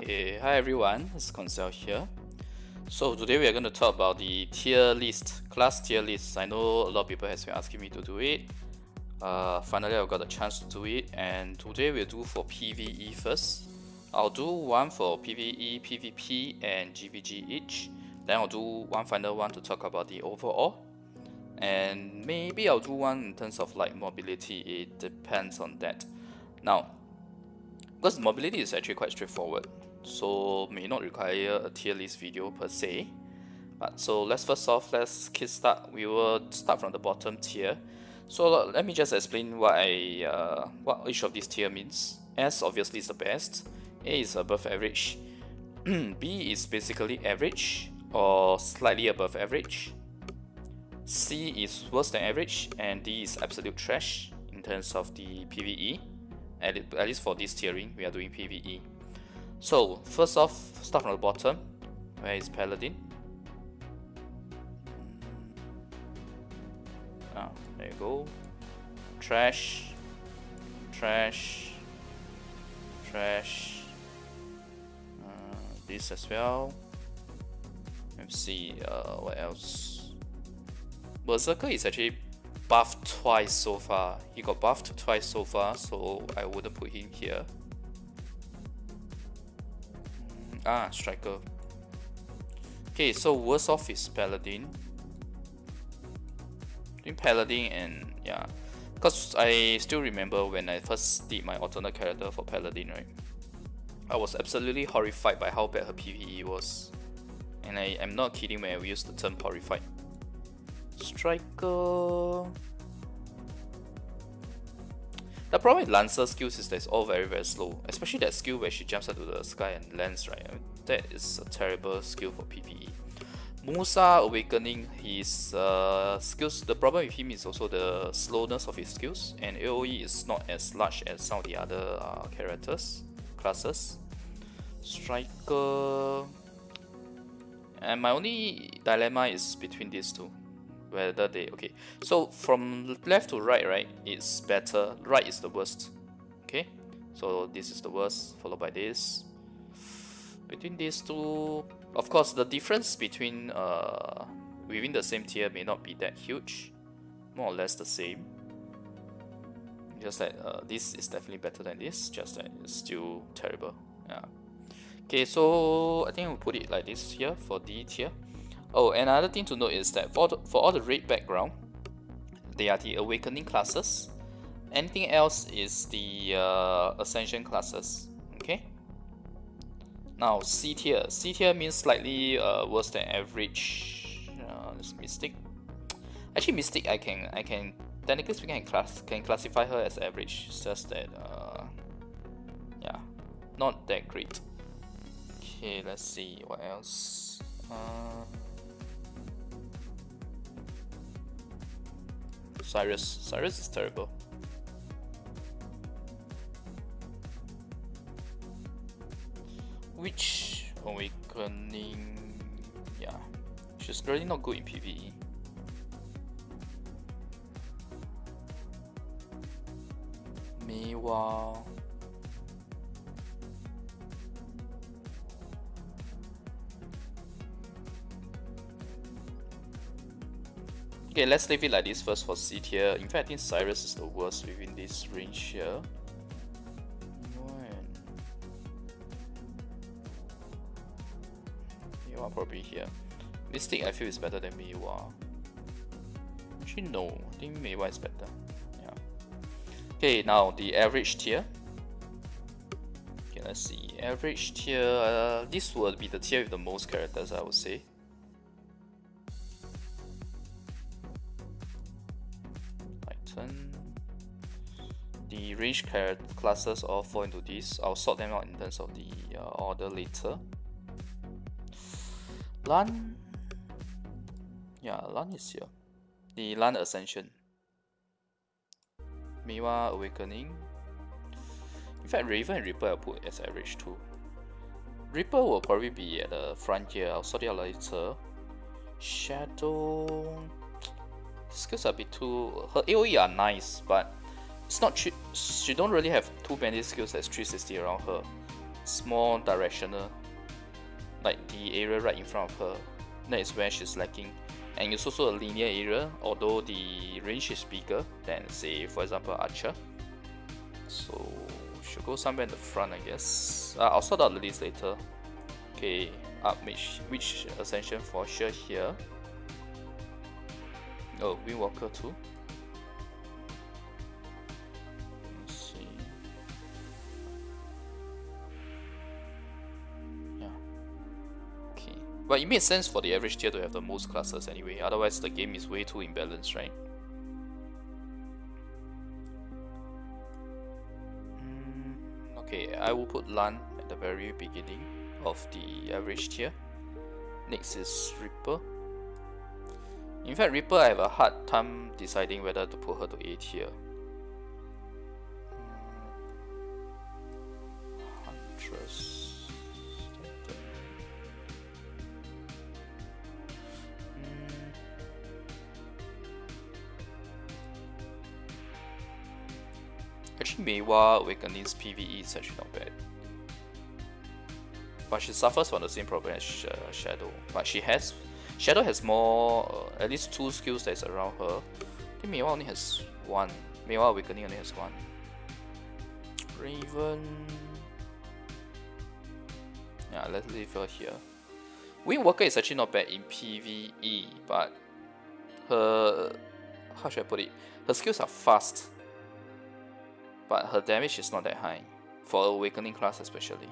Okay, hi everyone, it's Koinzell here. So today we are going to talk about the tier list, class tier lists. I know a lot of people has been asking me to do it. Finally I got a chance to do it, and today we'll do for PvE first. I'll do one for PvE, PvP and GVG each. Then I'll do one final one to talk about the overall. And maybe I'll do one in terms of like mobility, it depends on that. Now, because mobility is actually quite straightforward, so may not require a tier list video per se. But so let's kickstart. We will start from the bottom tier. So let me just explain what each of these tier means. S obviously is the best, A is above average, B is basically average or slightly above average, C is worse than average, and D is absolute trash in terms of the PvE. At least for this tiering, we are doing PvE. So first off, start from the bottom. Where is Paladin? Ah, there you go. Trash, trash, trash. This as well. Let's see, what else? Berserker is actually buffed twice so far. He got buffed twice so far, so I wouldn't put him here. Striker. Okay, so worst off is Paladin. Between Paladin and because I still remember when I first did my alternate character for Paladin, right? I was absolutely horrified by how bad her PvE was, and I am not kidding when I use the term horrified. Striker. The problem with Lancer skills is that it's all very slow, especially that skill where she jumps out to the sky and lands, right? I mean, that is a terrible skill for PvE. Musa Awakening, his skills, the problem with him is also the slowness of his skills, and AoE is not as large as some of the other classes. Striker, and my only dilemma is between these two. Whether they so from left to right, it's better. Right is the worst. Okay, so this is the worst, followed by this. Between these two, of course, the difference between within the same tier may not be that huge, more or less the same. Just that this is definitely better than this. Just that it's still terrible. Yeah. Okay, so I think we'll put it like this here for D tier. Oh, another thing to note is that for all the red background, they are the awakening classes. Anything else is the ascension classes. Okay. Now C tier. C tier means slightly worse than average. This Mystic. Actually, Mystic I can technically speaking can classify her as average. It's just that yeah, not that great. Okay, let's see what else. Cyrus is terrible. Witch Awakening, yeah, she's really not good in PvE. Mewa. Okay, let's leave it like this first for C tier. In fact, I think Cyrus is the worst within this range here. Miwa probably here. Mystic I feel is better than Miwa. Actually no, I think Miwa is better. Yeah. Okay, now the average tier. Okay, let's see. Average tier, this will be the tier with the most characters, I would say. The range classes all fall into this. I'll sort them out in terms of the order later. Lan, yeah, Lan is here. The Lan Ascension. Miwa Awakening. In fact, Raven and Reaper I'll put as average too. Reaper will probably be at the front here. I'll sort it out later. Shadow. Skills are a bit too. Her AoE are nice, but it's not. She don't really have too many skills that's 360 around her. small directional, like the area right in front of her. That is where she's lacking. And it's also a linear area, although the range is bigger than, say, for example, Archer. So should go somewhere in the front, I guess. I'll sort out the list later. Okay, up which ascension for sure here. Oh, Windwalker too. Let's see. Yeah. Okay. But it makes sense for the average tier to have the most classes anyway, otherwise the game is way too imbalanced, right? Okay, I will put Lan at the very beginning of the average tier. Next is Reaper. In fact, Reaper I have a hard time deciding whether to put her to A tier. Huntress. Actually, Meiwa Awakening's PvE is actually not bad. But she suffers from the same problem as Shadow. But Shadow has more, at least 2 skills that's around her. I think Meiwa only has 1. Meiwa Awakening only has 1. Raven. Yeah, let's leave her here. Windwalker is actually not bad in PvE, but her, how should I put it? Her skills are fast, but her damage is not that high, for Awakening class especially.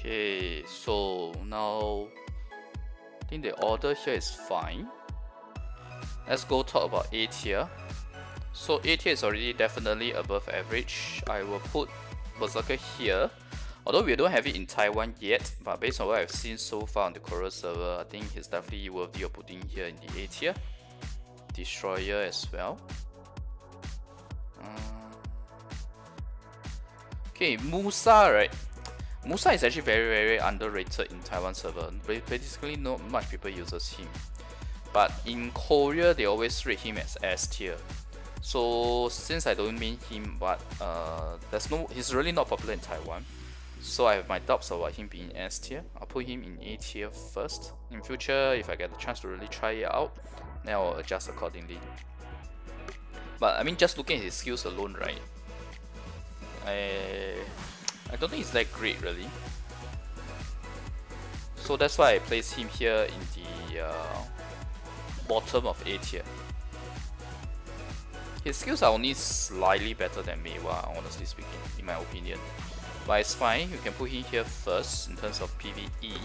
Okay, so now I think the order here is fine. Let's go talk about A tier. So A tier is already definitely above average. I will put Berserker here. Although we don't have it in Taiwan yet, but based on what I've seen so far on the Korea server, I think he's definitely worthy of putting here in the A tier. Destroyer as well. Okay, Musa, right? Musa is actually very underrated in Taiwan server. Basically, not much people uses him. But in Korea, they always rate him as S tier. So since I don't mean him, but he's really not popular in Taiwan. So I have my doubts about him being S tier. I'll put him in A tier first. In future, if I get the chance to really try it out, then I'll adjust accordingly. But I mean, just looking at his skills alone, right? I don't think it's that great really. So that's why I place him here in the bottom of A tier. His skills are only slightly better than Meiwa, honestly speaking, in my opinion. But it's fine, you can put him here first in terms of PvE.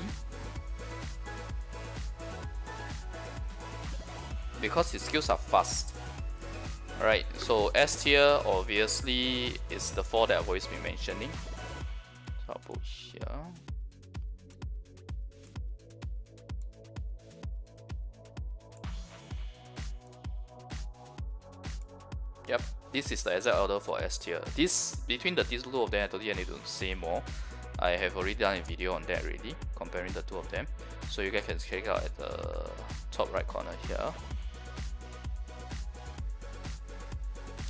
Because his skills are fast. Alright, so S tier obviously is the 4 that I've always been mentioning. So I'll put here. Yep, this is the exact order for S tier. Between these two of them, I don't think I need to say more. I have already done a video on that already, comparing the two of them. So you guys can check out at the top right corner here.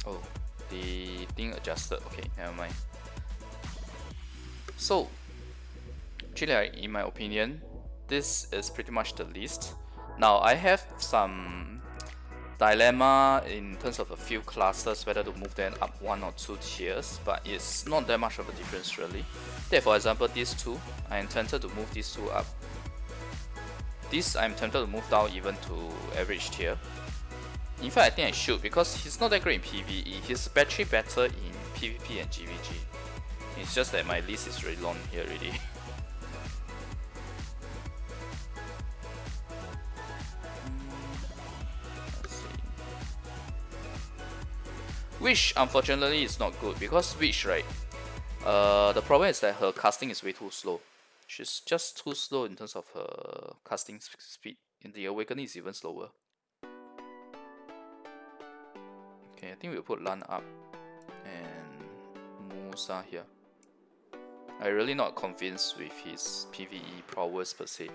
Oh, the thing adjusted. Okay, never mind. So, actually, in my opinion, this is pretty much the list. Now, I have some dilemma in terms of a few classes, whether to move them up 1 or 2 tiers, but it's not that much of a difference really. Take for example these two, I am tempted to move these two up. This I'm tempted to move down even to average tier. In fact, I think I should, because he's not that great in PvE. He's actually better in PvP and GVG. It's just that my list is really long here already. Let's see. Witch, unfortunately, is not good, because Witch, right? The problem is that her casting is way too slow. She's just too slow in terms of her casting speed. In the Awakening is even slower. Okay, I think we'll put Lan up and Musa here. I'm really not convinced with his PvE prowess per se.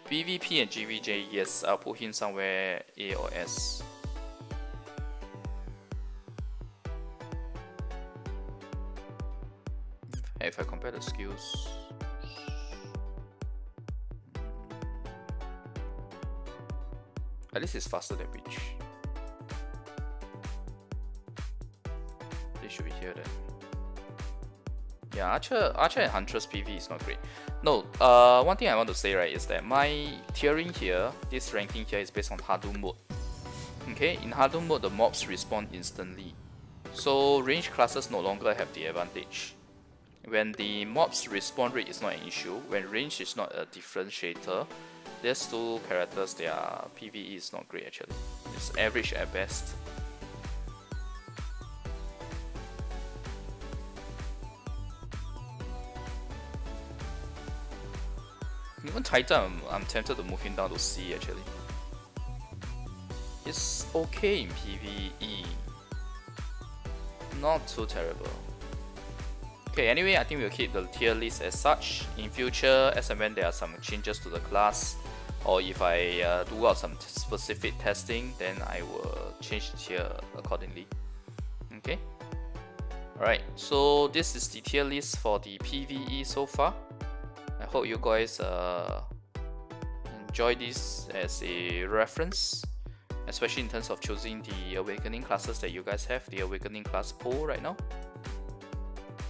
PvP and GVJ, yes, I'll put him somewhere A or S. if I compare the skills, at least it's faster than Breach. They should be here then. Yeah, Archer and Huntress PvE is not great. No, one thing I want to say, right, is that my tiering here, this ranking here, is based on Hadum mode. Okay, in Hadum mode, the mobs respawn instantly. So range classes no longer have the advantage. When the mobs respawn rate is not an issue, when range is not a differentiator, these two characters, their PvE is not great actually. It's average at best. Even Titan, I'm tempted to move him down to C actually. It's okay in PvE. Not too terrible. Okay, anyway, I think we'll keep the tier list as such. In future, as and when there are some changes to the class, or if I do out some specific testing, then I will change the tier accordingly. Okay? Alright, so this is the tier list for the PvE so far. I hope you guys enjoy this as a reference, especially in terms of choosing the awakening classes that you guys have, the awakening class pool right now.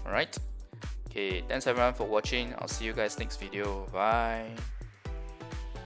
Alright, okay, thanks everyone for watching. I'll see you guys next video. Bye.